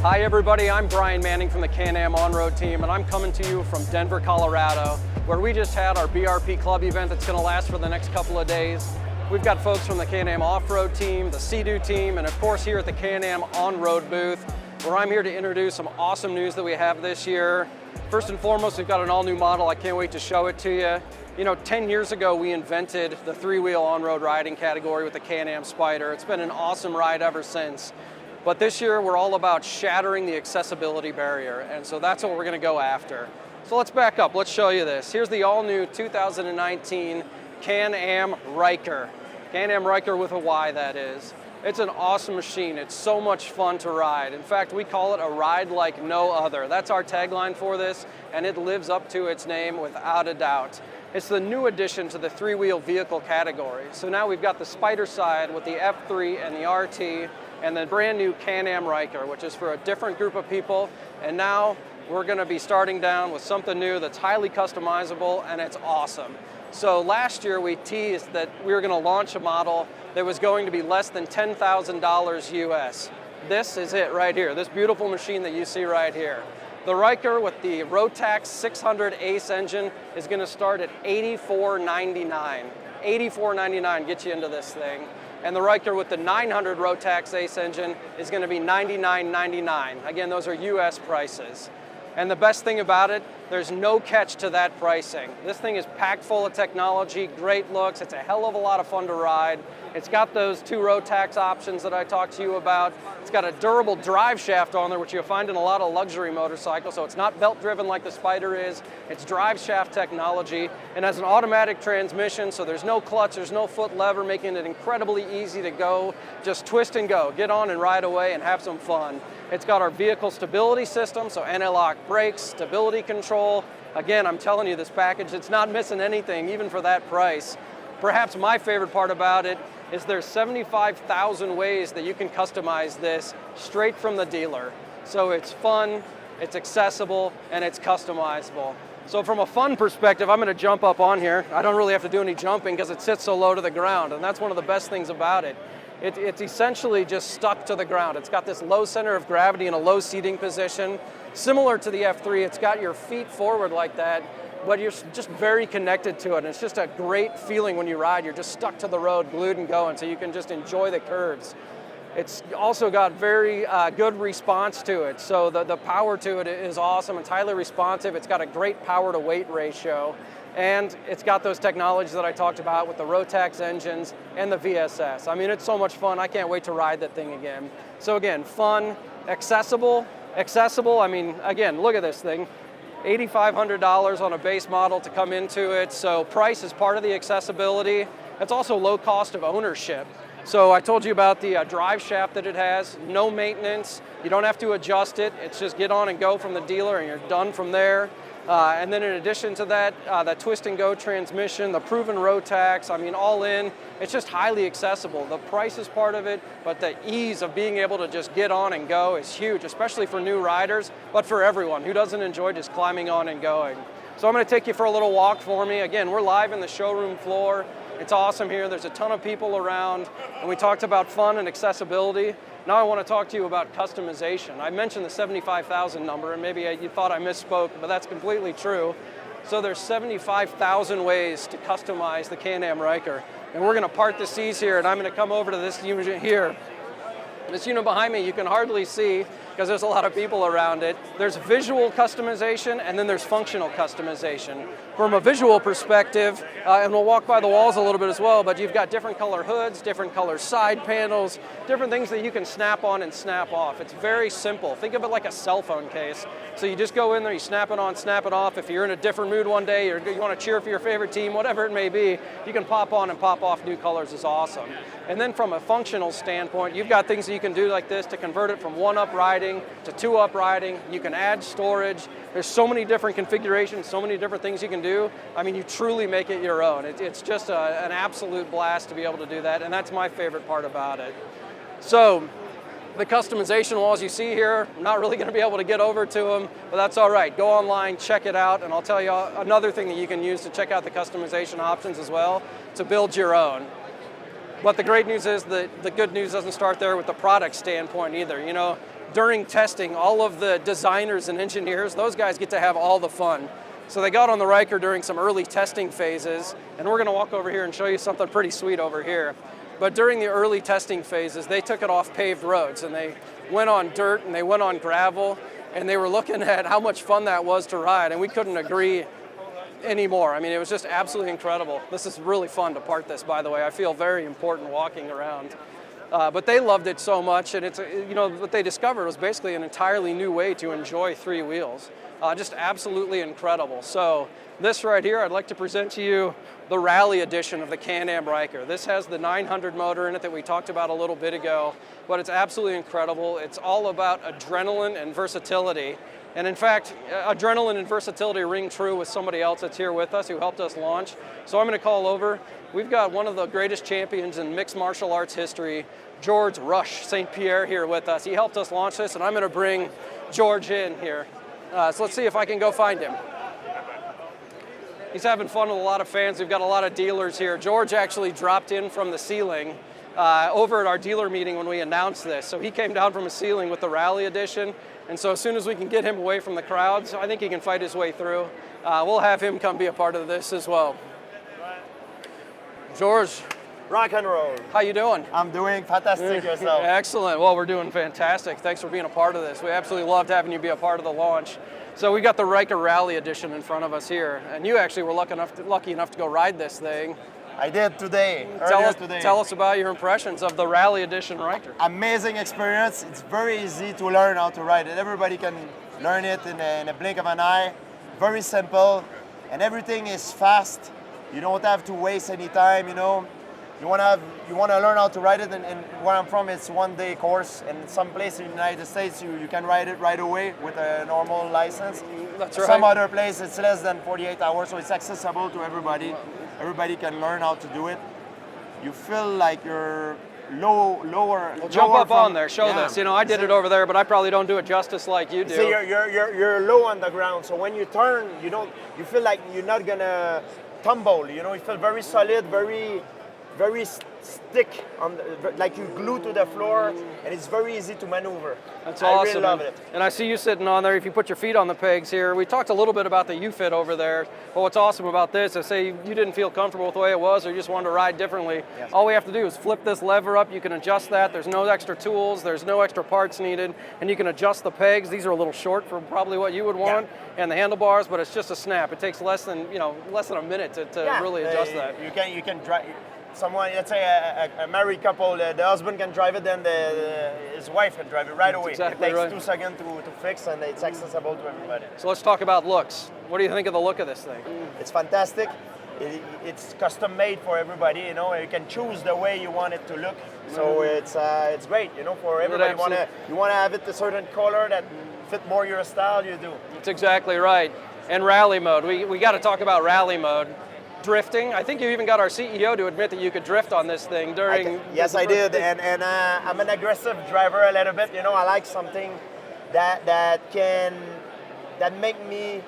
Hi everybody, I'm Brian Manning from the Can-Am on-road team, and I'm coming to you from Denver, Colorado, where we just had our BRP Club event that's going to last for the next couple of days. We've got folks from the Can-Am off-road team, the Sea-Doo team, and of course here at the Can-Am on-road booth, where I'm here to introduce some awesome news that we have this year. First and foremost, we've got an all-new model. I can't wait to show it to you. You know, 10 years ago, we invented the three-wheel on-road riding category with the Can-Am Spyder. It's been an awesome ride ever since. But this year, we're all about shattering the accessibility barrier, and so that's what we're gonna go after. So let's back up, let's show you this. Here's the all-new 2019 Can-Am Ryker. Can-Am Ryker with a Y, that is. It's an awesome machine. It's so much fun to ride. In fact, we call it a ride like no other. That's our tagline for this, and it lives up to its name without a doubt. It's the new addition to the three-wheel vehicle category. So now we've got the Spyder side with the F3 and the RT, and the brand new Can-Am Ryker, which is for a different group of people. And now we're gonna be starting down with something new that's highly customizable, and it's awesome. So last year we teased that we were gonna launch a model that was going to be less than $10,000 US. This is it right here, this beautiful machine that you see right here. The Ryker with the Rotax 600 Ace engine is gonna start at $84.99. $84.99 gets you into this thing. And the Ryker with the 900 Rotax Ace engine is gonna be $99.99. Again, those are US prices. And the best thing about it, there's no catch to that pricing. This thing is packed full of technology, great looks, it's a hell of a lot of fun to ride. It's got those two Rotax options that I talked to you about. It's got a durable drive shaft on there, which you'll find in a lot of luxury motorcycles, so it's not belt driven like the Spyder is. It's drive shaft technology, and has an automatic transmission, so there's no clutch, there's no foot lever, making it incredibly easy to go. Just twist and go, get on and ride away and have some fun. It's got our vehicle stability system, so anti-lock brakes, stability control. Again, I'm telling you, this package, it's not missing anything, even for that price. Perhaps my favorite part about it is there's 75,000 ways that you can customize this straight from the dealer. So it's fun, it's accessible, and it's customizable. So from a fun perspective, I'm gonna jump up on here. I don't really have to do any jumping because it sits so low to the ground, and that's one of the best things about it. It's essentially just stuck to the ground. It's got this low center of gravity and a low seating position. Similar to the F3, it's got your feet forward like that, but you're just very connected to it. And it's just a great feeling when you ride. You're just stuck to the road, glued and going, so you can just enjoy the curves. It's also got very good response to it. So the power to it is awesome. It's highly responsive. It's got a great power to weight ratio. And it's got those technologies that I talked about with the Rotax engines and the VSS. I mean, it's so much fun. I can't wait to ride that thing again. So again, fun, accessible. I mean, again, look at this thing. $8,500 on a base model to come into it. So price is part of the accessibility. It's also low cost of ownership. So I told you about the drive shaft that it has, no maintenance. You don't have to adjust it. It's just get on and go from the dealer and you're done from there. And then in addition to that, that twist and go transmission, the proven Rotax, I mean, all in, it's just highly accessible. The price is part of it, but the ease of being able to just get on and go is huge, especially for new riders, but for everyone who doesn't enjoy just climbing on and going. So I'm gonna take you for a little walk for me. Again, we're live in the showroom floor. It's awesome here. There's a ton of people around, and we talked about fun and accessibility. Now I want to talk to you about customization. I mentioned the 75,000 number, and maybe you thought I misspoke, but that's completely true. So there's 75,000 ways to customize the Can-Am Ryker. And we're going to part the seas here, and I'm going to come over to this unit here. This unit behind me you can hardly see because there's a lot of people around it. There's visual customization and then there's functional customization. From a visual perspective, and we'll walk by the walls a little bit as well, but you've got different color hoods, different color side panels, different things that you can snap on and snap off. It's very simple. Think of it like a cell phone case. So you just go in there, you snap it on, snap it off. If you're in a different mood one day, or you want to cheer for your favorite team, whatever it may be, you can pop on and pop off new colors. Is awesome. And then from a functional standpoint, you've got things that you can do like this to convert it from one-up riding to two-up riding. You can add storage. There's so many different configurations, so many different things you can do. I mean, you truly make it your own. It's just an absolute blast to be able to do that, and that's my favorite part about it. So the customization walls you see here, I'm not really going to be able to get over to them, but that's all right. Go online, check it out, and I'll tell you another thing that you can use to check out the customization options as well, to build your own. But the great news is that the good news doesn't start there with the product standpoint either. You know, during testing, all of the designers and engineers, those guys get to have all the fun. So they got on the Ryker during some early testing phases, and we're going to walk over here and show you something pretty sweet over here. But during the early testing phases, they took it off paved roads, and they went on dirt and they went on gravel, and they were looking at how much fun that was to ride, and we couldn't agree anymore. I mean, it was just absolutely incredible. This is really fun to part this, by the way. I feel very important walking around. But they loved it so much, and it's, you know, what they discovered was basically an entirely new way to enjoy three wheels. Just absolutely incredible. So this right here, I'd like to present to you the rally edition of the Can-Am Ryker. This has the 900 motor in it that we talked about a little bit ago, but it's absolutely incredible. It's all about adrenaline and versatility. And in fact, adrenaline and versatility ring true with somebody else that's here with us who helped us launch. So I'm going to call over. We've got one of the greatest champions in mixed martial arts history, George Rush St Pierre, here with us. He helped us launch this, and I'm going to bring George in here. So let's see if I can go find him. He's having fun with a lot of fans. We've got a lot of dealers here. George actually dropped in from the ceiling over at our dealer meeting when we announced this. So he came down from a ceiling with the Rally Edition. And so as soon as we can get him away from the crowds, I think he can fight his way through. We'll have him come be a part of this as well. George. Rock and roll. How you doing? I'm doing fantastic. Yourself? Excellent. Well, we're doing fantastic. Thanks for being a part of this. We absolutely loved having you be a part of the launch. So we got the Ryker Rally Edition in front of us here, and you actually were lucky enough to go ride this thing. I did today. Tell us about your impressions of the Rally Edition Ryker. Amazing experience. It's very easy to learn how to ride it. Everybody can learn it in a blink of an eye. Very simple, and everything is fast. You don't have to waste any time. You know, you want to learn how to ride it. And where I'm from, it's one-day course. And some places in the United States, you can ride it right away with a normal license. That's right. Some other place, it's less than 48 hours, so it's accessible to everybody. Everybody can learn how to do it. You feel like you're lower. Well, jump up on there, show this. You know, I did it over there, but I probably don't do it justice like you do. See, you're low on the ground, so when you turn, you feel like you're not gonna tumble. You know, you feel very solid, very stick on like you glue to the floor, and it's very easy to maneuver. That's awesome. I really love it. And I see you sitting on there. If you put your feet on the pegs here, we talked a little bit about the U-fit over there. But what's awesome about this is, say you didn't feel comfortable with the way it was, or you just wanted to ride differently. Yes. All we have to do is flip this lever up. You can adjust that. There's no extra tools. There's no extra parts needed, and you can adjust the pegs. These are a little short for probably what you would want, and the handlebars. But it's just a snap. It takes less than a minute to really adjust that. You can drive. Someone, let's say a married couple, the husband can drive it, then his wife can drive it right away. Exactly it takes right. 2 seconds to fix, and it's accessible to everybody. So let's talk about looks. What do you think of the look of this thing? It's fantastic. It's custom made for everybody. You know, you can choose the way you want it to look. So it's great. You know, for everybody. You want to have it a certain color that fit more your style. You do. That's exactly right. And rally mode. We got to talk about rally mode. Drifting. I think you even got our CEO to admit that you could drift on this thing during. Yes, I did, and I'm an aggressive driver a little bit. You know, I like something that make me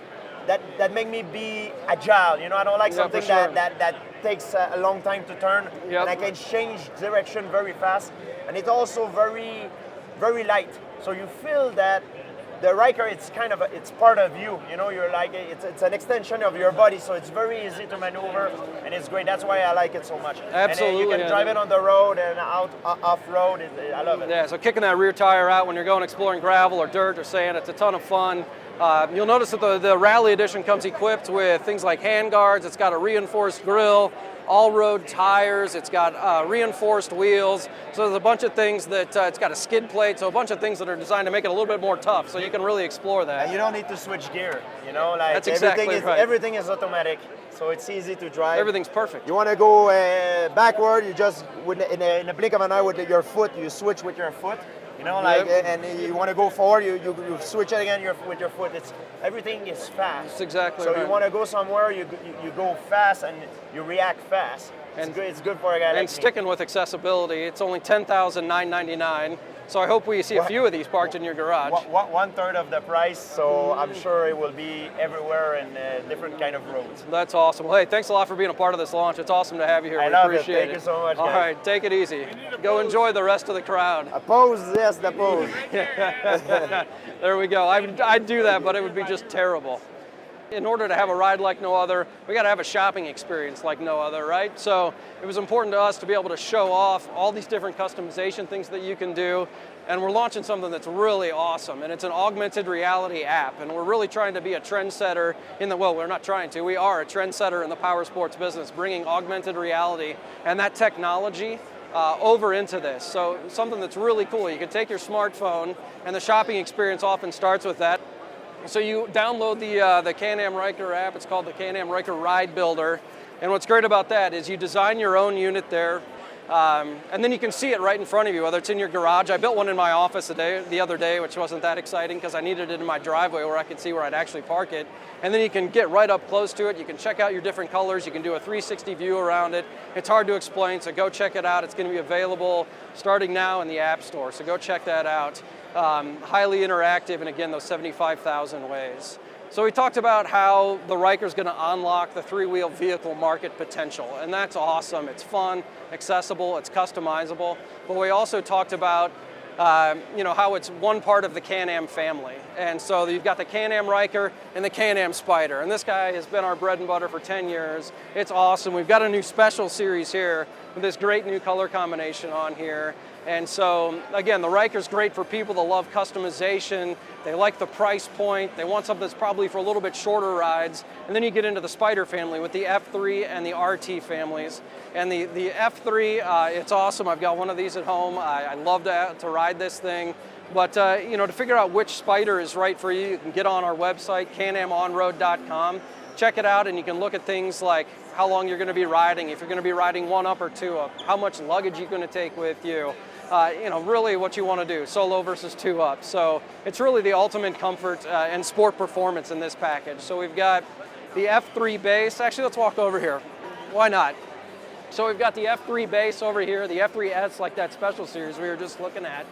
be agile. You know, I don't like something sure. that takes a long time to turn, Yep. and I can change direction very fast, and it's also very light. So you feel that. The Ryker, it's part of you. You know, you're like it's an extension of your body, so it's very easy to maneuver, and it's great. That's why I like it so much. Absolutely, and you can drive it on the road and off road. I love it. Yeah, so kicking that rear tire out when you're going exploring gravel or dirt or sand, it's a ton of fun. You'll notice that the Rally Edition comes equipped with things like hand guards. It's got a reinforced grille, all-road tires. It's got reinforced wheels. So there's a bunch of things that it's got a skid plate. So a bunch of things that are designed to make it a little bit more tough. So you can really explore that. And you don't need to switch gear. You know, like that's exactly right. Everything is automatic, so it's easy to drive. Everything's perfect. You want to go backward? You just in a blink of an eye with your foot, you switch with your foot. You know, like, and you want to go forward, you switch it again with your foot. Everything is fast. That's exactly right. So you want to go somewhere, you go fast and you react fast. And it's good for a guy like me. And sticking with accessibility, it's only $10,999. So I hope we see a few of these parked in your garage. 1/3 of the price, so I'm sure it will be everywhere in different kind of roads. That's awesome. Well, hey, thanks a lot for being a part of this launch. It's awesome to have you here. I we love it. appreciate Thank you so much, All guys. right, take it easy. Go enjoy the rest of the crowd. A pose, yes, the pose. There we go. I'd do that, but it would be just terrible. In order to have a ride like no other, we got to have a shopping experience like no other, right? So it was important to us to be able to show off all these different customization things that you can do. And we're launching something that's really awesome, and it's an augmented reality app. And we're really trying to be a trendsetter in the, well, we're not trying to, we are a trendsetter in the power sports business, bringing augmented reality and that technology over into this. So something that's really cool. You can take your smartphone, and the shopping experience often starts with that. So you download the Can-Am Ryker app. It's called the Can-Am Ryker Ride Builder. And what's great about that is you design your own unit there, and then you can see it right in front of you, whether it's in your garage. I built one in my office the other day, which wasn't that exciting because I needed it in my driveway where I could see where I'd actually park it. And then you can get right up close to it. You can check out your different colors. You can do a 360 view around it. It's hard to explain, so go check it out. It's going to be available starting now in the App Store, so go check that out. Highly interactive, and again, those 75,000 ways. So we talked about how the Ryker's going to unlock the three-wheel vehicle market potential, and that's awesome. It's fun, accessible, it's customizable. But we also talked about how it's one part of the Can-Am family. And so you've got the Can-Am Ryker and the Can-Am Spyder. And this guy has been our bread and butter for 10 years. It's awesome. We've got a new special series here with this great new color combination on here. And so, again, the Ryker's great for people that love customization. They like the price point. They want something that's probably for a little bit shorter rides. And then you get into the Spyder family with the F3 and the RT families. And the F3, it's awesome. I've got one of these at home. I love to ride this thing. But to figure out which Spyder is right for you, you can get on our website, canamonroad.com. Check it out, and you can look at things like how long you're going to be riding, if you're going to be riding 1 up or 2 up, how much luggage you're going to take with you. Really what you want to do, solo versus 2 up. So it's really the ultimate comfort and sport performance in this package. So we've got the F3 base. Actually, let's walk over here. Why not? So we've got the F3 base over here, the F3S, like that special series we were just looking at.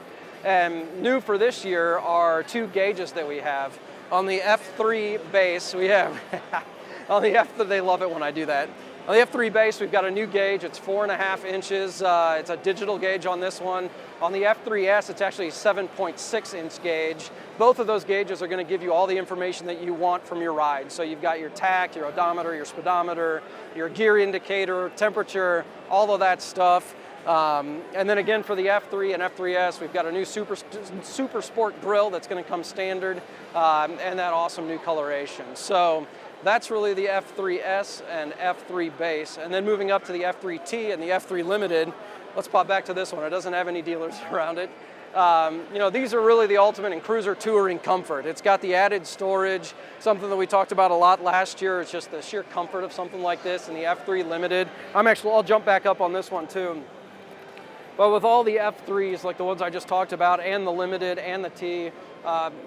And new for this year are 2 gauges that we have. On the F3 base, we have, on the F3, they love it when I do that. On the F3 base, we've got a new gauge. It's 4.5 inches. It's a digital gauge on this one. On the F3S, it's actually a 7.6 inch gauge. Both of those gauges are going to give you all the information that you want from your ride. So you've got your tach, your odometer, your speedometer, your gear indicator, temperature, all of that stuff. And then again for the F3 and F3S, we've got a new Super Sport grille that's going to come standard, and that awesome new coloration. So that's really the F3S and F3 base. And then moving up to the F3T and the F3 Limited, let's pop back to this one. It doesn't have any dealers around it. These are really the ultimate in cruiser touring comfort. It's got the added storage, something that we talked about a lot last year. It's just the sheer comfort of something like this in the F3 Limited. I'll jump back up on this one too. But with all the F3s, like the ones I just talked about, and the Limited and the T,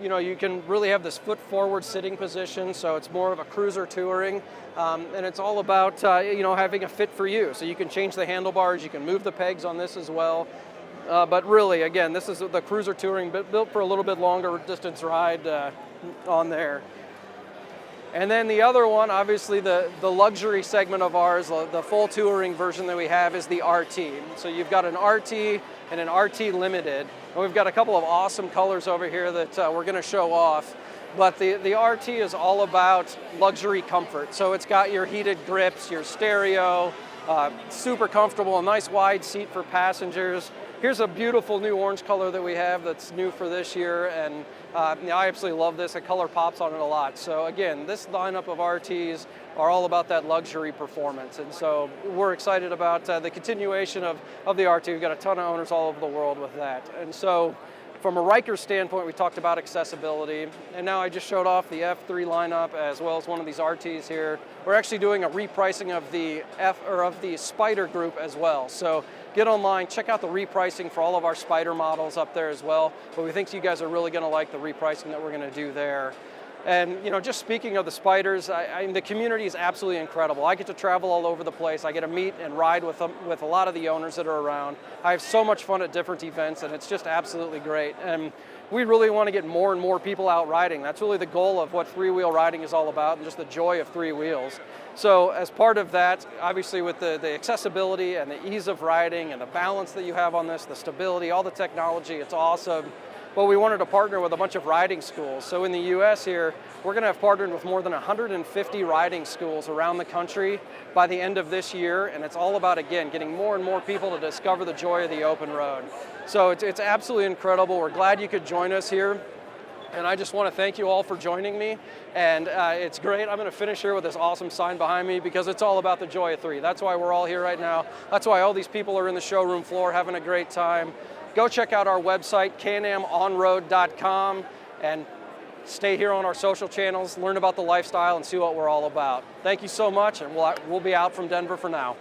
you can really have this foot forward sitting position, so it's more of a cruiser touring, and it's all about having a fit for you. So you can change the handlebars, you can move the pegs on this as well. But really, again, this is the cruiser touring, built for a little bit longer distance ride on there. And then the other one, obviously the luxury segment of ours, the full touring version that we have is the RT. So you've got an RT and an RT Limited. And we've got a couple of awesome colors over here that we're going to show off. But the RT is all about luxury comfort. So it's got your heated grips, your stereo, super comfortable, a nice wide seat for passengers. Here's a beautiful new orange color that we have that's new for this year, and I absolutely love this. The color pops on it a lot. So again, this lineup of RTs are all about that luxury performance, and so we're excited about the continuation of the RT. We've got a ton of owners all over the world with that. And so from a Ryker standpoint, we talked about accessibility, and now I just showed off the F3 lineup as well as one of these RTs here. We're actually doing a repricing of the Spyder group as well. So get online, check out the repricing for all of our Spyder models up there as well. But we think you guys are really going to like the repricing that we're going to do there. And just speaking of the Spyders, the community is absolutely incredible. I get to travel all over the place. I get to meet and ride with a lot of the owners that are around. I have so much fun at different events, and it's just absolutely great. And we really want to get more and more people out riding. That's really the goal of what three-wheel riding is all about, and just the joy of three wheels. So as part of that, obviously with the accessibility and the ease of riding and the balance that you have on this, the stability, all the technology, it's awesome. But we wanted to partner with a bunch of riding schools. So in the US here, we're going to have partnered with more than 150 riding schools around the country by the end of this year. And it's all about, again, getting more and more people to discover the joy of the open road. So it's absolutely incredible. We're glad you could join us here. And I just want to thank you all for joining me. And it's great. I'm going to finish here with this awesome sign behind me because it's all about the joy of three. That's why we're all here right now. That's why all these people are in the showroom floor having a great time. Go check out our website, canamonroad.com, and stay here on our social channels, learn about the lifestyle, and see what we're all about. Thank you so much, and we'll be out from Denver for now.